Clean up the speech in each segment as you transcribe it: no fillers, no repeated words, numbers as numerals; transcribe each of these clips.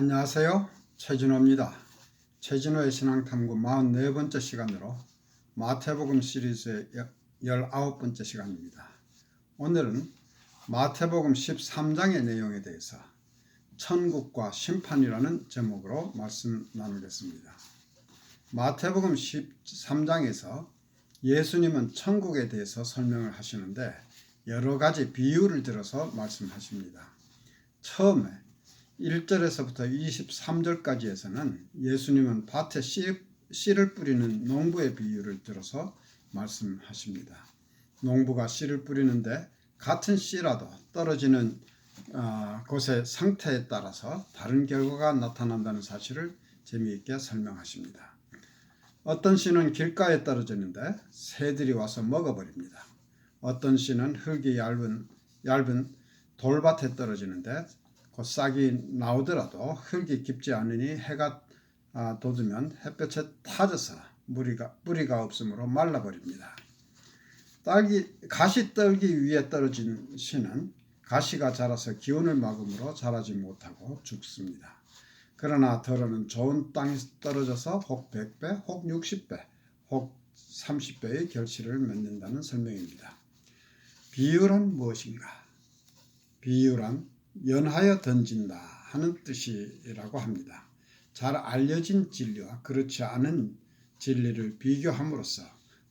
안녕하세요. 최진호입니다. 최진호의 신앙탐구 44번째 시간으로 마태복음 시리즈의 19번째 시간입니다. 오늘은 마태복음 13장의 내용에 대해서 천국과 심판이라는 제목으로 말씀 나누겠습니다. 마태복음 13장에서 예수님은 천국에 대해서 설명을 하시는데 여러 가지 비유를 들어서 말씀하십니다. 처음에 1절에서부터 23절까지에서는 예수님은 밭에 씨를 뿌리는 농부의 비유를 들어서 말씀하십니다. 농부가 씨를 뿌리는데 같은 씨라도 떨어지는 곳의 상태에 따라서 다른 결과가 나타난다는 사실을 재미있게 설명하십니다. 어떤 씨는 길가에 떨어지는데 새들이 와서 먹어버립니다. 어떤 씨는 흙이 얇은 돌밭에 떨어지는데 그 싹이 나오더라도 흙이 깊지 않으니 해가 돋으면 햇볕에 타져서 뿌리가 없으므로 말라버립니다. 가시떨기 위에 떨어진 씨는 가시가 자라서 기운을 막음으로 자라지 못하고 죽습니다. 그러나 덜어는 좋은 땅에 떨어져서 혹 100배, 혹 60배, 혹 30배의 결실을 맺는다는 설명입니다. 비유란 무엇인가? 비유란 연하여 던진다 하는 뜻이라고 합니다. 잘 알려진 진리와 그렇지 않은 진리를 비교함으로써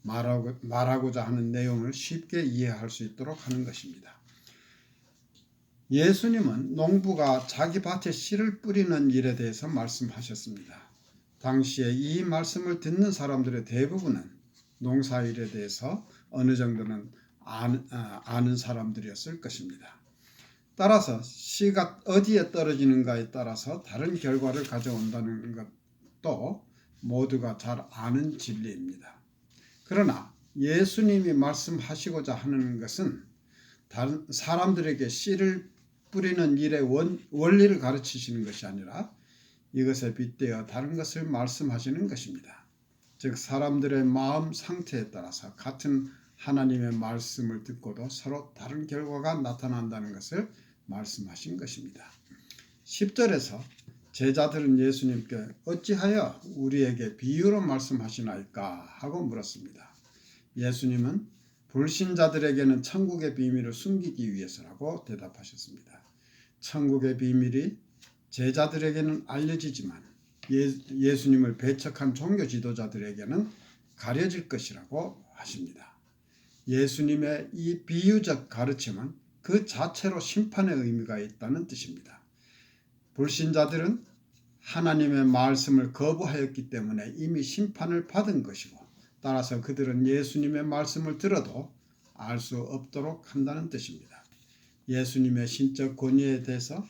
말하고자 하는 내용을 쉽게 이해할 수 있도록 하는 것입니다. 예수님은 농부가 자기 밭에 씨를 뿌리는 일에 대해서 말씀하셨습니다. 당시에 이 말씀을 듣는 사람들의 대부분은 농사일에 대해서 어느 정도는 아는 사람들이었을 것입니다. 따라서 씨가 어디에 떨어지는가에 따라서 다른 결과를 가져온다는 것도 모두가 잘 아는 진리입니다. 그러나 예수님이 말씀하시고자 하는 것은 다른 사람들에게 씨를 뿌리는 일의 원리를 가르치시는 것이 아니라 이것에 빗대어 다른 것을 말씀하시는 것입니다. 즉 사람들의 마음 상태에 따라서 같은 하나님의 말씀을 듣고도 서로 다른 결과가 나타난다는 것을 말씀하신 것입니다. 10절에서 제자들은 예수님께 어찌하여 우리에게 비유로 말씀하시나이까 하고 물었습니다. 예수님은 불신자들에게는 천국의 비밀을 숨기기 위해서라고 대답하셨습니다. 천국의 비밀이 제자들에게는 알려지지만 예수님을 배척한 종교 지도자들에게는 가려질 것이라고 하십니다. 예수님의 이 비유적 가르침은 그 자체로 심판의 의미가 있다는 뜻입니다. 불신자들은 하나님의 말씀을 거부하였기 때문에 이미 심판을 받은 것이고 따라서 그들은 예수님의 말씀을 들어도 알 수 없도록 한다는 뜻입니다. 예수님의 신적 권위에 대해서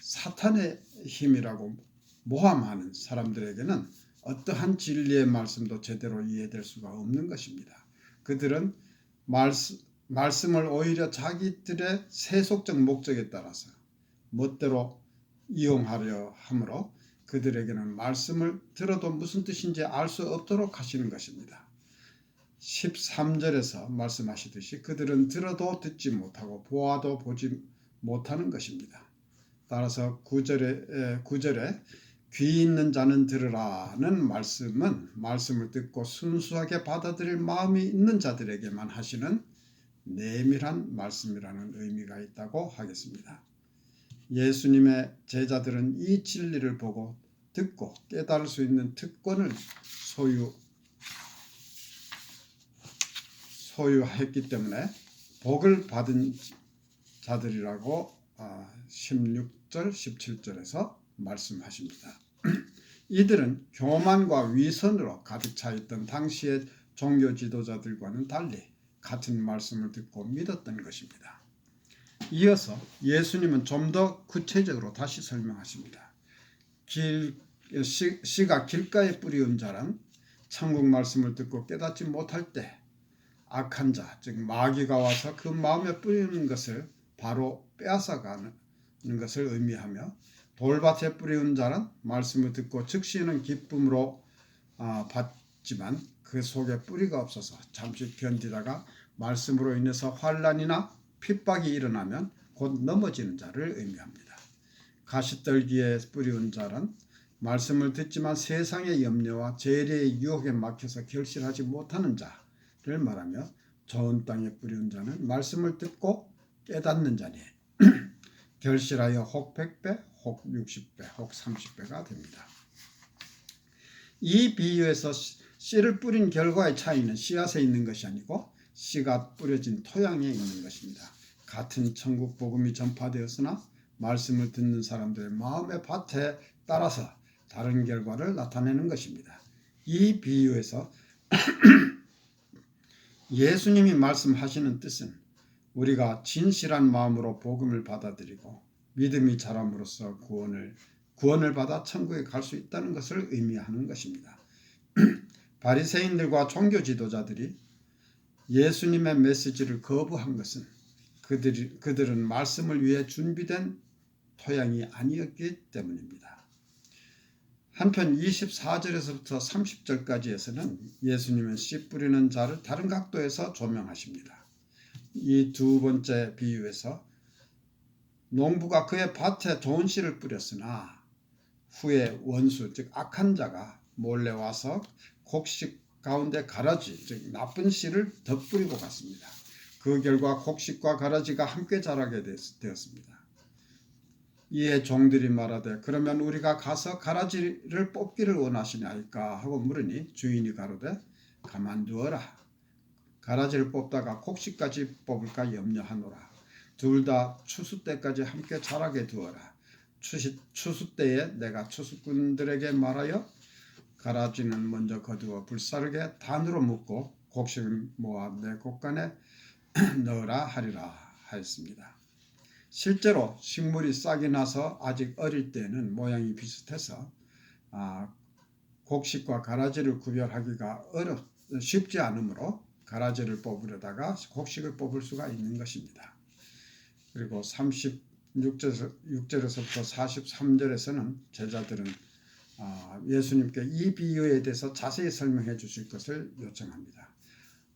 사탄의 힘이라고 모함하는 사람들에게는 어떠한 진리의 말씀도 제대로 이해될 수가 없는 것입니다. 그들은 말씀을 오히려 자기들의 세속적 목적에 따라서 멋대로 이용하려 하므로 그들에게는 말씀을 들어도 무슨 뜻인지 알 수 없도록 하시는 것입니다. 13절에서 말씀하시듯이 그들은 들어도 듣지 못하고 보아도 보지 못하는 것입니다. 따라서 9절에 귀 있는 자는 들으라는 말씀은 말씀을 듣고 순수하게 받아들일 마음이 있는 자들에게만 하시는 내밀한 말씀이라는 의미가 있다고 하겠습니다. 예수님의 제자들은 이 진리를 보고 듣고 깨달을 수 있는 특권을 소유했기 때문에 복을 받은 자들이라고 16절, 17절에서 말씀하십니다. 이들은 교만과 위선으로 가득 차 있던 당시의 종교 지도자들과는 달리 같은 말씀을 듣고 믿었던 것입니다. 이어서 예수님은 좀 더 구체적으로 다시 설명하십니다. 씨가 길가에 뿌리운 자란 천국 말씀을 듣고 깨닫지 못할 때 악한 자, 즉 마귀가 와서 그 마음에 뿌리는 것을 바로 빼앗아가는 것을 의미하며 돌밭에 뿌리운 자는 말씀을 듣고 즉시는 기쁨으로 받지만 그 속에 뿌리가 없어서 잠시 견디다가 말씀으로 인해서 환난이나 핍박이 일어나면 곧 넘어지는 자를 의미합니다. 가시떨기에 뿌리운 자는 말씀을 듣지만 세상의 염려와 재래의 유혹에 막혀서 결실하지 못하는 자를 말하며 좋은 땅에 뿌리운 자는 말씀을 듣고 깨닫는 자니 결실하여 혹 100배, 혹 60배, 혹 30배가 됩니다. 이 비유에서 씨를 뿌린 결과의 차이는 씨앗에 있는 것이 아니고 씨가 뿌려진 토양에 있는 것입니다. 같은 천국 복음이 전파되었으나 말씀을 듣는 사람들의 마음의 밭에 따라서 다른 결과를 나타내는 것입니다. 이 비유에서 예수님이 말씀하시는 뜻은 우리가 진실한 마음으로 복음을 받아들이고 믿음이 자람으로써 구원을 받아 천국에 갈 수 있다는 것을 의미하는 것입니다. 바리새인들과 종교 지도자들이 예수님의 메시지를 거부한 것은 그들은 말씀을 위해 준비된 토양이 아니었기 때문입니다. 한편 24절에서부터 30절까지에서는 예수님은 씨 뿌리는 자를 다른 각도에서 조명하십니다. 이 두 번째 비유에서 농부가 그의 밭에 좋은 씨를 뿌렸으나 후에 원수 즉 악한 자가 몰래 와서 곡식 가운데 가라지 즉 나쁜 씨를 덧뿌리고 갔습니다. 그 결과 곡식과 가라지가 함께 자라게 되었습니다. 이에 종들이 말하되 그러면 우리가 가서 가라지를 뽑기를 원하시나이까 하고 물으니 주인이 가로되 가만두어라. 가라지를 뽑다가 곡식까지 뽑을까 염려하노라. 둘 다 추수 때까지 함께 자라게 두어라. 추수 때에 내가 추수꾼들에게 말하여 가라지는 먼저 거두어 불사르게 단으로 묶고 곡식을 모아 내 곡간에 넣으라 하리라 하였습니다. 실제로 식물이 싹이 나서 아직 어릴 때는 모양이 비슷해서 곡식과 가라지를 구별하기가 쉽지 않으므로 가라지를 뽑으려다가 곡식을 뽑을 수가 있는 것입니다. 그리고 36절에서부터 43절에서는 제자들은 예수님께 이 비유에 대해서 자세히 설명해 주실 것을 요청합니다.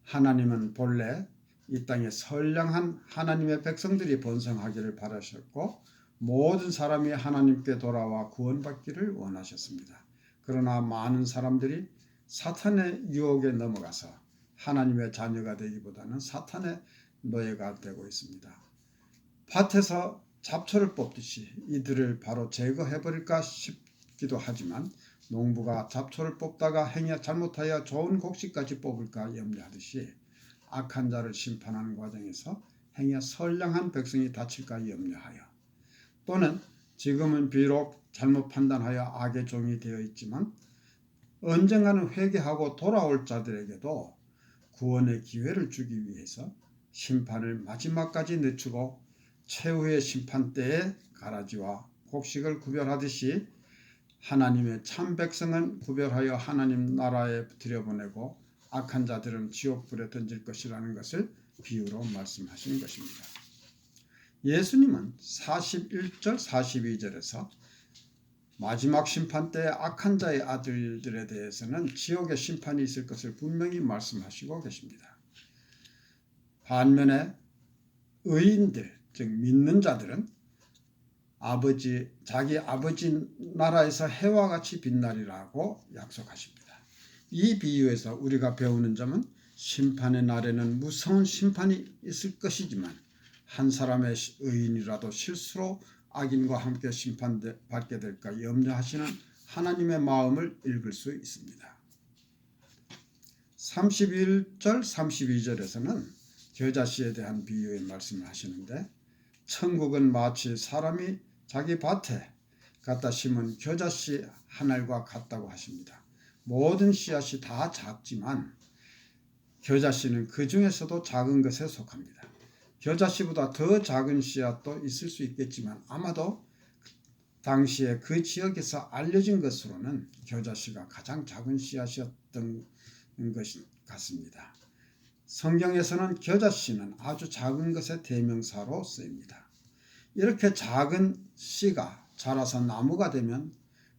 하나님은 본래 이 땅에 선량한 하나님의 백성들이 번성하기를 바라셨고 모든 사람이 하나님께 돌아와 구원받기를 원하셨습니다. 그러나 많은 사람들이 사탄의 유혹에 넘어가서 하나님의 자녀가 되기보다는 사탄의 노예가 되고 있습니다. 밭에서 잡초를 뽑듯이 이들을 바로 제거해버릴까 싶기도 하지만 농부가 잡초를 뽑다가 행여 잘못하여 좋은 곡식까지 뽑을까 염려하듯이 악한 자를 심판하는 과정에서 행여 선량한 백성이 다칠까 염려하여 또는 지금은 비록 잘못 판단하여 악의 종이 되어 있지만 언젠가는 회개하고 돌아올 자들에게도 구원의 기회를 주기 위해서 심판을 마지막까지 늦추고 최후의 심판 때에 가라지와 곡식을 구별하듯이 하나님의 참 백성은 구별하여 하나님 나라에 들여보내고 악한 자들은 지옥불에 던질 것이라는 것을 비유로 말씀하시는 것입니다. 예수님은 41절 42절에서 마지막 심판 때 악한 자의 아들들에 대해서는 지옥의 심판이 있을 것을 분명히 말씀하시고 계십니다. 반면에 의인들 즉 믿는 자들은 자기 아버지 나라에서 해와 같이 빛나리라고 약속하십니다. 이 비유에서 우리가 배우는 점은 심판의 날에는 무서운 심판이 있을 것이지만 한 사람의 의인이라도 실수로 악인과 함께 심판받게 될까 염려하시는 하나님의 마음을 읽을 수 있습니다. 31절 32절에서는 겨자씨에 대한 비유의 말씀을 하시는데 천국은 마치 사람이 자기 밭에 갖다 심은 겨자씨 한 알과 같다고 하십니다. 모든 씨앗이 다 작지만 겨자씨는 그 중에서도 작은 것에 속합니다. 겨자씨보다 더 작은 씨앗도 있을 수 있겠지만 아마도 당시에 그 지역에서 알려진 것으로는 겨자씨가 가장 작은 씨앗이었던 것 같습니다. 성경에서는 겨자씨는 아주 작은 것의 대명사로 쓰입니다. 이렇게 작은 씨가 자라서 나무가 되면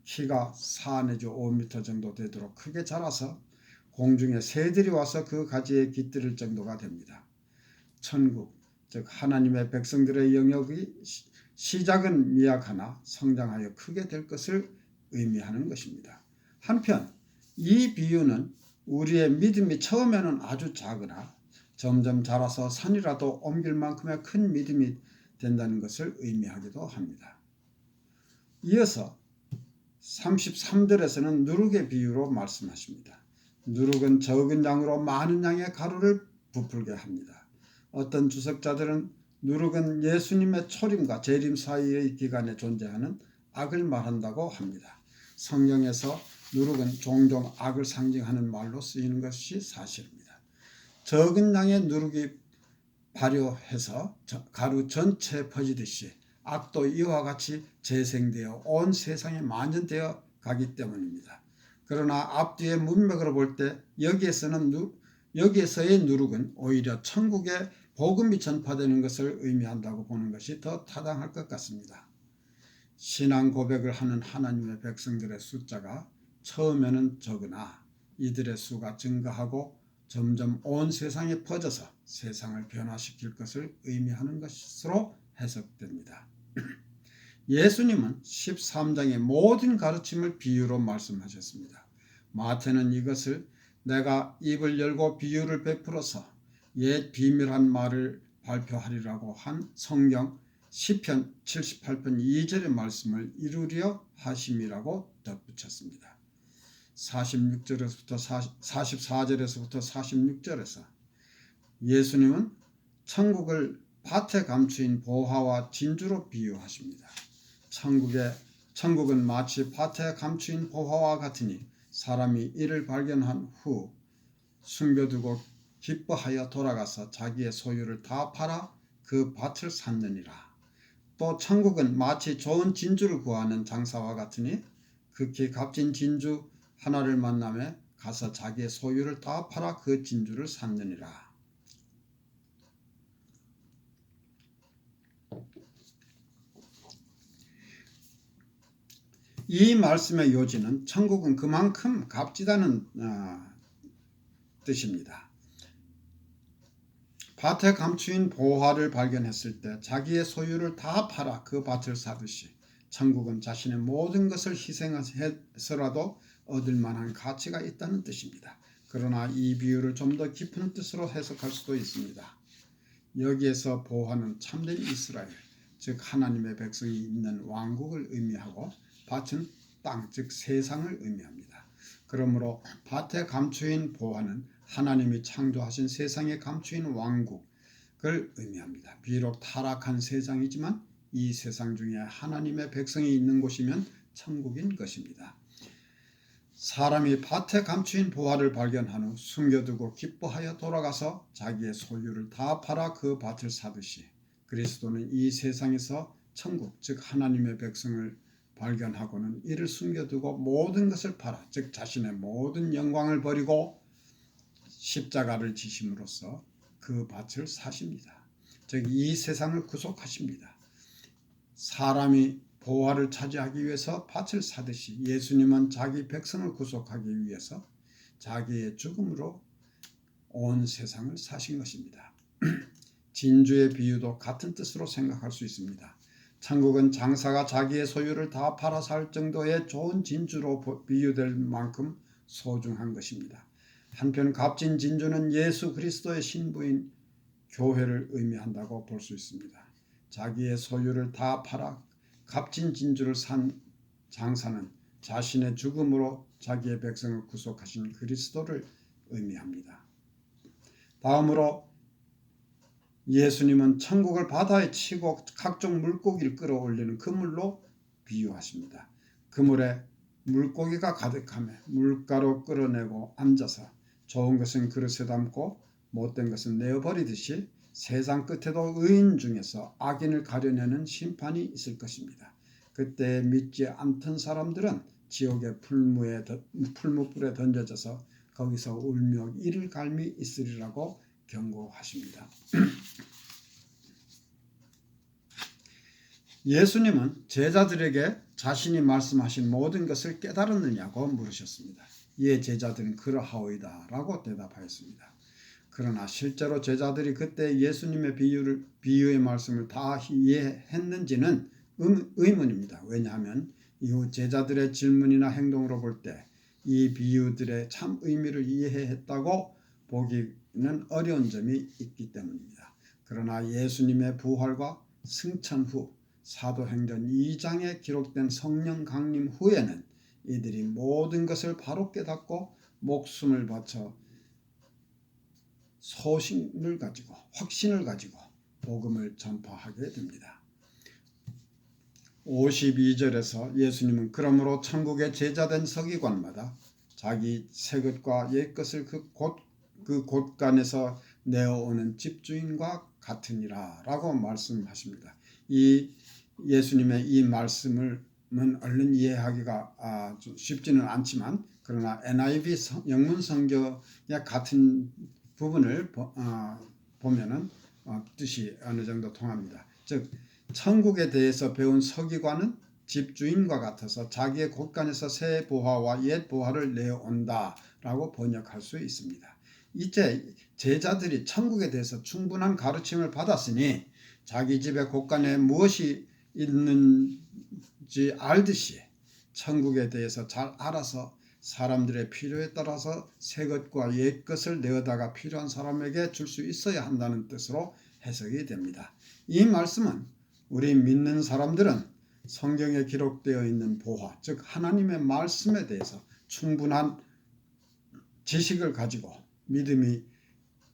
키가 4 내지 5m 정도 되도록 크게 자라서 공중에 새들이 와서 그 가지에 깃들을 정도가 됩니다. 천국, 즉 하나님의 백성들의 영역이 시작은 미약하나 성장하여 크게 될 것을 의미하는 것입니다. 한편 이 비유는 우리의 믿음이 처음에는 아주 작으나 점점 자라서 산이라도 옮길 만큼의 큰 믿음이 된다는 것을 의미하기도 합니다. 이어서 33절에서는 누룩의 비유로 말씀하십니다. 누룩은 적은 양으로 많은 양의 가루를 부풀게 합니다. 어떤 주석자들은 누룩은 예수님의 초림과 재림 사이의 기간에 존재하는 악을 말한다고 합니다. 성경에서 누룩은 종종 악을 상징하는 말로 쓰이는 것이 사실입니다. 적은 양의 누룩이 발효해서 가루 전체에 퍼지듯이 악도 이와 같이 재생되어 온 세상에 만연되어 가기 때문입니다. 그러나 앞뒤의 문맥으로 볼 때 여기에서의 누룩은 오히려 천국의 복음이 전파되는 것을 의미한다고 보는 것이 더 타당할 것 같습니다. 신앙 고백을 하는 하나님의 백성들의 숫자가 처음에는 적으나 이들의 수가 증가하고 점점 온 세상에 퍼져서 세상을 변화시킬 것을 의미하는 것으로 해석됩니다. 예수님은 13장의 모든 가르침을 비유로 말씀하셨습니다. 마태는 이것을 내가 입을 열고 비유를 베풀어서 옛 비밀한 말을 발표하리라고 한 성경 시편 78편 2절의 말씀을 이루려 하심이라고 덧붙였습니다. 44절에서부터 46절에서 예수님은 천국을 밭에 감추인 보화와 진주로 비유하십니다. 천국은 마치 밭에 감추인 보화와 같으니 사람이 이를 발견한 후 숨겨두고 기뻐하여 돌아가서 자기의 소유를 다 팔아 그 밭을 샀느니라. 또 천국은 마치 좋은 진주를 구하는 장사와 같으니 극히 값진 진주 하나를 만나매 가서 자기의 소유를 다 팔아 그 진주를 샀느니라. 이 말씀의 요지는 천국은 그만큼 값지다는 뜻입니다. 밭에 감추인 보화를 발견했을 때 자기의 소유를 다 팔아 그 밭을 사듯이 천국은 자신의 모든 것을 희생해서라도 얻을 만한 가치가 있다는 뜻입니다. 그러나 이 비유를 좀 더 깊은 뜻으로 해석할 수도 있습니다. 여기에서 보화는 참된 이스라엘, 즉 하나님의 백성이 있는 왕국을 의미하고 밭은 땅, 즉 세상을 의미합니다. 그러므로 밭에 감추인 보화는 하나님이 창조하신 세상에 감추인 왕국을 의미합니다. 비록 타락한 세상이지만 이 세상 중에 하나님의 백성이 있는 곳이면 천국인 것입니다. 사람이 밭에 감추인 보화를 발견한 후 숨겨두고 기뻐하여 돌아가서 자기의 소유를 다 팔아 그 밭을 사듯이 그리스도는 이 세상에서 천국, 즉 하나님의 백성을 발견하고는 이를 숨겨두고 모든 것을 팔아, 즉 자신의 모든 영광을 버리고 십자가를 지심으로써 그 밭을 사십니다. 즉 이 세상을 구속하십니다. 사람이 보화를 차지하기 위해서 밭을 사듯이 예수님은 자기 백성을 구속하기 위해서 자기의 죽음으로 온 세상을 사신 것입니다. 진주의 비유도 같은 뜻으로 생각할 수 있습니다. 천국은 장사가 자기의 소유를 다 팔아 살 정도의 좋은 진주로 비유될 만큼 소중한 것입니다. 한편 값진 진주는 예수 그리스도의 신부인 교회를 의미한다고 볼 수 있습니다. 자기의 소유를 다 팔아 값진 진주를 산 장사는 자신의 죽음으로 자기의 백성을 구속하신 그리스도를 의미합니다. 다음으로 예수님은 천국을 바다에 치고 각종 물고기를 끌어올리는 그물로 비유하십니다. 그물에 물고기가 가득하며 물가로 끌어내고 앉아서 좋은 것은 그릇에 담고 못된 것은 내어버리듯이 세상 끝에도 의인 중에서 악인을 가려내는 심판이 있을 것입니다. 그때 믿지 않던 사람들은 지옥의 풀무불에 던져져서 거기서 울며 이를 갈미 있으리라고 경고하십니다. 예수님은 제자들에게 자신이 말씀하신 모든 것을 깨달았느냐고 물으셨습니다. 예, 제자들은 그러하오이다 라고 대답하였습니다. 그러나 실제로 제자들이 그때 예수님의 비유의 말씀을 다 이해했는지는 의문입니다. 왜냐하면 이후 제자들의 질문이나 행동으로 볼 때 이 비유들의 참 의미를 이해했다고 보기는 어려운 점이 있기 때문입니다. 그러나 예수님의 부활과 승천 후 사도행전 2장에 기록된 성령 강림 후에는 이들이 모든 것을 바로 깨닫고 목숨을 바쳐 소신을 가지고 확신을 가지고 복음을 전파하게 됩니다. 52절에서 예수님은 그러므로 천국의 제자된 서기관마다 자기 새 것과 옛 것을 그 곳간에서 내어오는 집주인과 같으니라 라고 말씀하십니다. 이 예수님의 이 말씀은 얼른 이해하기가 쉽지는 않지만 그러나 NIV 영문 성경의 같은 부분을 보면은 뜻이 어느 정도 통합니다. 즉 천국에 대해서 배운 서기관은 집주인과 같아서 자기의 곳간에서 새 보화와 옛 보화를 내어온다라고 번역할 수 있습니다. 이제 제자들이 천국에 대해서 충분한 가르침을 받았으니 자기 집의 곳간에 무엇이 있는지 알듯이 천국에 대해서 잘 알아서 사람들의 필요에 따라서 새 것과 옛 것을 내어다가 필요한 사람에게 줄 수 있어야 한다는 뜻으로 해석이 됩니다. 이 말씀은 우리 믿는 사람들은 성경에 기록되어 있는 보화, 즉 하나님의 말씀에 대해서 충분한 지식을 가지고 믿음이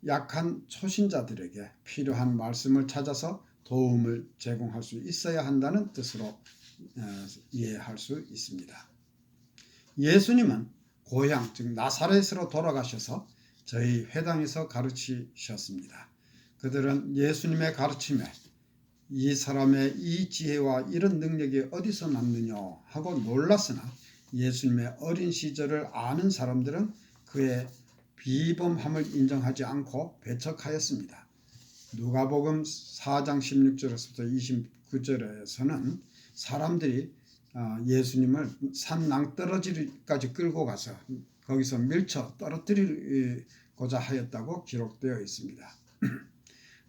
약한 초신자들에게 필요한 말씀을 찾아서 도움을 제공할 수 있어야 한다는 뜻으로 이해할 수 있습니다. 예수님은 고향 즉 나사렛으로 돌아가셔서 저희 회당에서 가르치셨습니다. 그들은 예수님의 가르침에 이 사람의 이 지혜와 이런 능력이 어디서 났느냐 하고 놀랐으나 예수님의 어린 시절을 아는 사람들은 그의 비범함을 인정하지 않고 배척하였습니다. 누가복음 4장 16절에서부터 29절에서는 사람들이 예수님을 산 낭떠러지까지 끌고 가서 거기서 밀쳐 떨어뜨리고자 하였다고 기록되어 있습니다.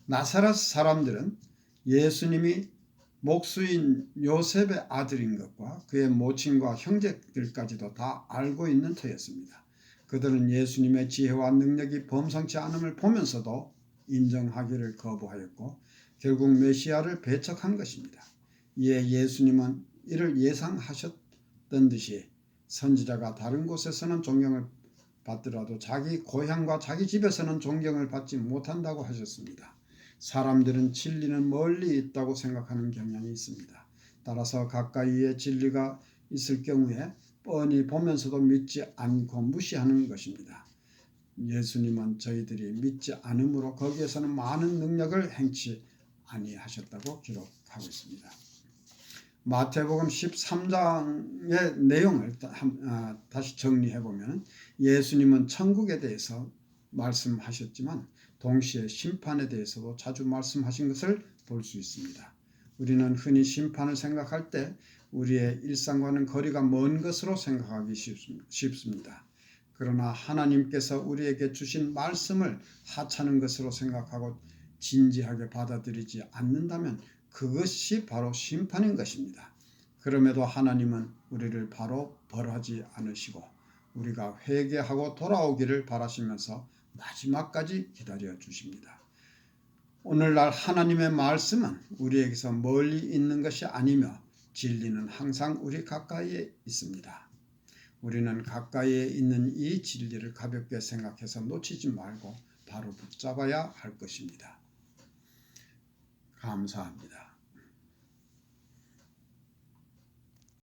나사렛 사람들은 예수님이 목수인 요셉의 아들인 것과 그의 모친과 형제들까지도 다 알고 있는 터였습니다. 그들은 예수님의 지혜와 능력이 범상치 않음을 보면서도 인정하기를 거부하였고 결국 메시아를 배척한 것입니다. 이에 예수님은 이를 예상하셨던 듯이 선지자가 다른 곳에서는 존경을 받더라도 자기 고향과 자기 집에서는 존경을 받지 못한다고 하셨습니다. 사람들은 진리는 멀리 있다고 생각하는 경향이 있습니다. 따라서 가까이에 진리가 있을 경우에 뻔히 보면서도 믿지 않고 무시하는 것입니다. 예수님은 저희들이 믿지 않으므로 거기에서는 많은 능력을 행치 아니하셨다고 기록하고 있습니다. 마태복음 13장의 내용을 다시 정리해보면 예수님은 천국에 대해서 말씀하셨지만 동시에 심판에 대해서도 자주 말씀하신 것을 볼 수 있습니다. 우리는 흔히 심판을 생각할 때 우리의 일상과는 거리가 먼 것으로 생각하기 쉽습니다. 그러나 하나님께서 우리에게 주신 말씀을 하찮은 것으로 생각하고 진지하게 받아들이지 않는다면 그것이 바로 심판인 것입니다. 그럼에도 하나님은 우리를 바로 벌하지 않으시고 우리가 회개하고 돌아오기를 바라시면서 마지막까지 기다려 주십니다. 오늘날 하나님의 말씀은 우리에게서 멀리 있는 것이 아니며 진리는 항상 우리 가까이에 있습니다. 우리는 가까이에 있는 이 진리를 가볍게 생각해서 놓치지 말고 바로 붙잡아야 할 것입니다. 감사합니다.